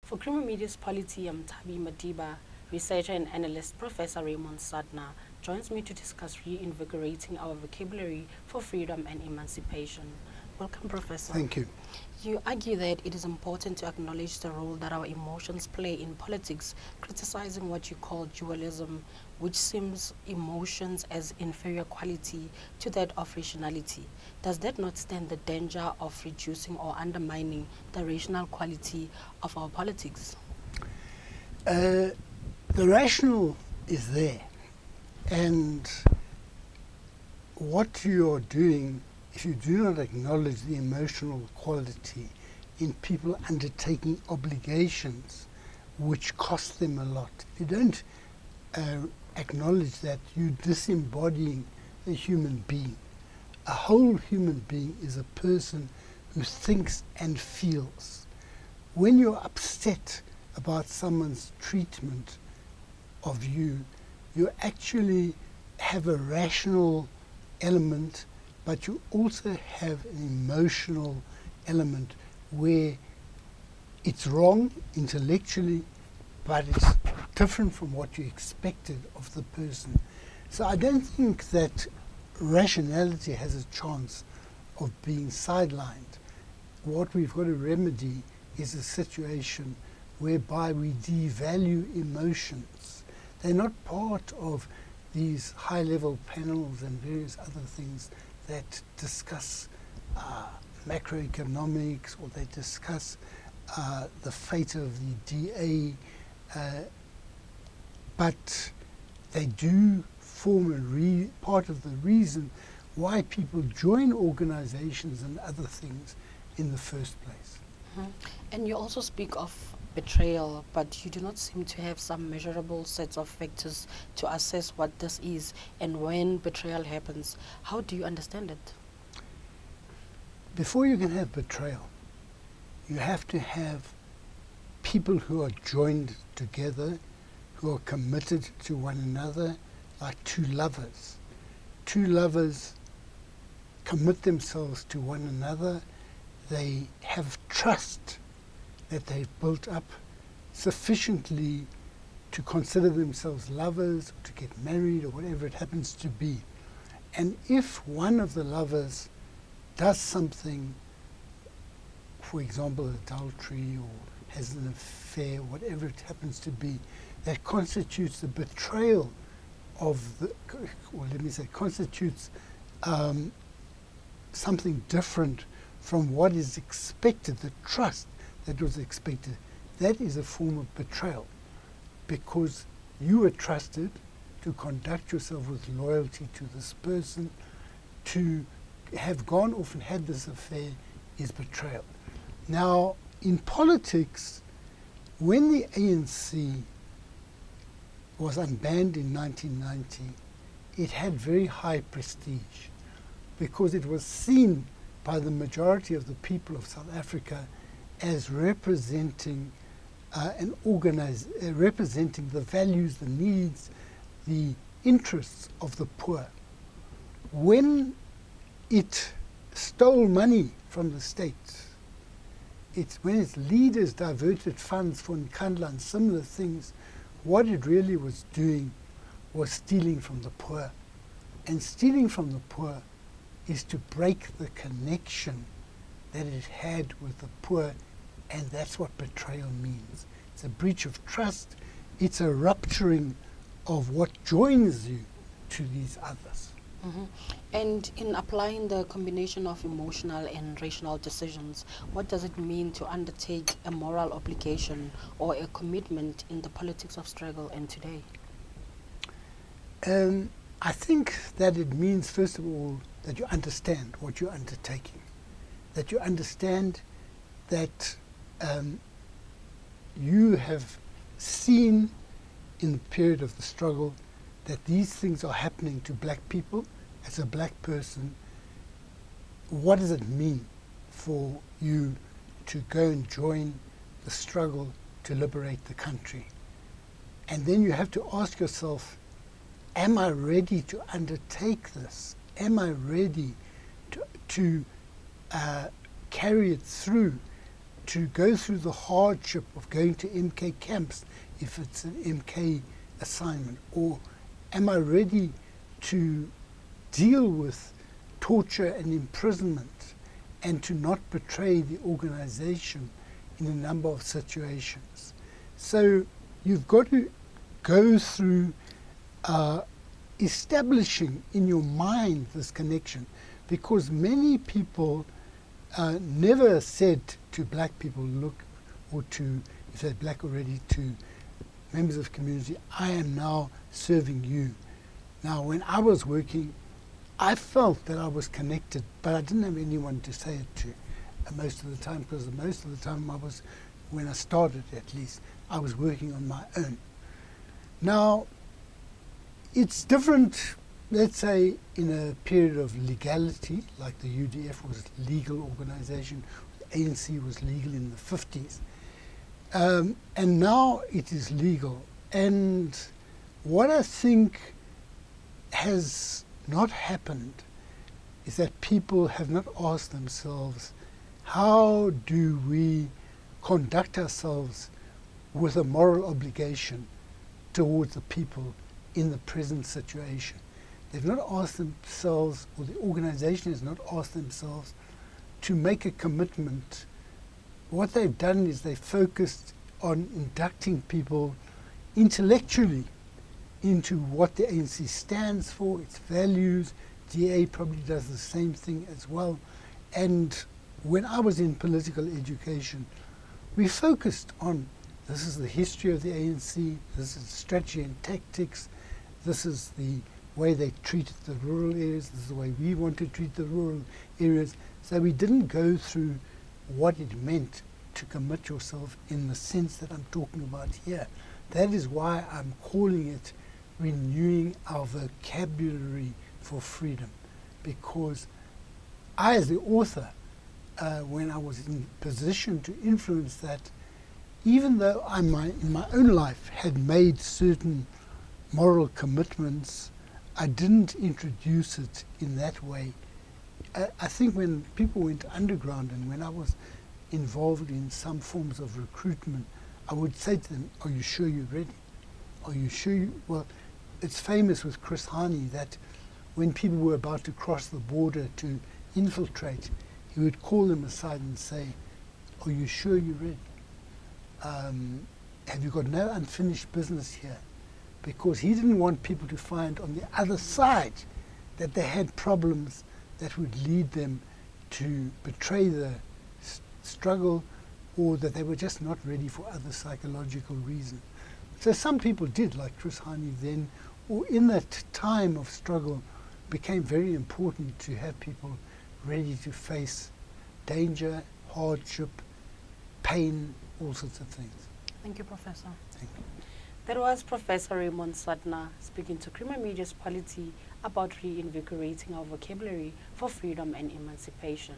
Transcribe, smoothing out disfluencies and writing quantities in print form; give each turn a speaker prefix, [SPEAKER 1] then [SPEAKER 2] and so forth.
[SPEAKER 1] For Creamer Media's Polity, I'm Tabi Madiba. Researcher and analyst Professor Raymond Suttner joins me to discuss reinvigorating our vocabulary for freedom and emancipation. Welcome, Professor.
[SPEAKER 2] Thank you.
[SPEAKER 1] You argue that it is important to acknowledge the role that our emotions play in politics, criticizing what you call dualism, which sees emotions as inferior quality to that of rationality. Does that not stand the danger of reducing or undermining the rational quality of our politics?
[SPEAKER 2] The rational is there, and what you're doing, if you do not acknowledge the emotional quality in people undertaking obligations which cost them a lot, if you don't acknowledge that, you're disembodying a human being. A whole human being is a person who thinks and feels. When you're upset about someone's treatment of you, you actually have a rational element, but you also have an emotional element where it's wrong intellectually, but it's different from what you expected of the person. So I don't think that rationality has a chance of being sidelined. What we've got to remedy is a situation whereby we devalue emotions. They're not part of these high-level panels and various other things that discuss macroeconomics, or they discuss the fate of the DA, but they do form a part of the reason why people join organizations and other things in the first place.
[SPEAKER 1] Mm-hmm. And you also speak of betrayal, but you do not seem to have some measurable sets of factors to assess what this is, and when betrayal happens, how do you understand it?
[SPEAKER 2] Before you can have betrayal, you have to have people who are joined together, who are committed to one another, like two lovers. Two lovers commit themselves to one another. They have trust that they've built up sufficiently to consider themselves lovers, or to get married, or whatever it happens to be. And if one of the lovers does something, for example, adultery, or has an affair, whatever it happens to be, that constitutes the betrayal of the, or let me say, constitutes something different from what is expected, the trust that was expected. That is a form of betrayal, because you were trusted to conduct yourself with loyalty to this person. To have gone off and had this affair is betrayal. Now, in politics, when the ANC was unbanned in 1990, it had very high prestige, because it was seen by the majority of the people of South Africa as representing representing the values, the needs, the interests of the poor. When it stole money from the state, when its leaders diverted funds for Nkandla and similar things, what it really was doing was stealing from the poor. And stealing from the poor is to break the connection that it had with the poor, and that's what betrayal means. It's a breach of trust. It's a rupturing of what joins you to these others.
[SPEAKER 1] Mm-hmm. And in applying the combination of emotional and rational decisions, what does it mean to undertake a moral obligation or a commitment in the politics of struggle and today?
[SPEAKER 2] I think that it means, first of all, that you understand what you're undertaking, that you understand that you have seen in the period of the struggle that these things are happening to black people. As a black person, what does it mean for you to go and join the struggle to liberate the country? And then you have to ask yourself, am I ready to undertake this? Am I ready to carry it through to go through the hardship of going to MK camps if it's an MK assignment? Or am I ready to deal with torture and imprisonment and to not betray the organization in a number of situations? So you've got to go through establishing in your mind this connection, because many people never said to black people, look, or to, if they're black already, to members of the community, I am now serving you. Now, when I was working, I felt that I was connected, but I didn't have anyone to say it to most of the time, because most of the time I was, when I started at least, I was working on my own. Now, it's different, let's say, in a period of legality, like the UDF was a legal organization, the ANC was legal in the 50s, and now it is legal. And what I think has not happened is that people have not asked themselves, how do we conduct ourselves with a moral obligation towards the people in the present situation? They've not asked themselves, or the organization has not asked themselves, to make a commitment. What they've done is they focused on inducting people intellectually into what the ANC stands for, its values. DA probably does the same thing as well. And when I was in political education, we focused on, this is the history of the ANC, this is strategy and tactics, this is the way they treated the rural areas, this is the way we want to treat the rural areas. So we didn't go through what it meant to commit yourself in the sense that I'm talking about here. That is why I'm calling it renewing our vocabulary for freedom, because I, as the author, when I was in position to influence that, even though I in my own life had made certain moral commitments, I didn't introduce it in that way. I think when people went underground and when I was involved in some forms of recruitment, I would say to them, are you sure you're ready? Are you sure you... Well, it's famous with Chris Hani that when people were about to cross the border to infiltrate, he would call them aside and say, are you sure you're ready? Have you got no unfinished business here? Because he didn't want people to find on the other side that they had problems that would lead them to betray the struggle, or that they were just not ready for other psychological reasons. So some people did, like Chris Hani then, or in that time of struggle, became very important to have people ready to face danger, hardship, pain, all sorts of things.
[SPEAKER 1] Thank you, Professor.
[SPEAKER 2] Thank you.
[SPEAKER 1] That was Professor Raymond Suttner speaking to Creamer Media's Polity about reinvigorating our vocabulary for freedom and emancipation.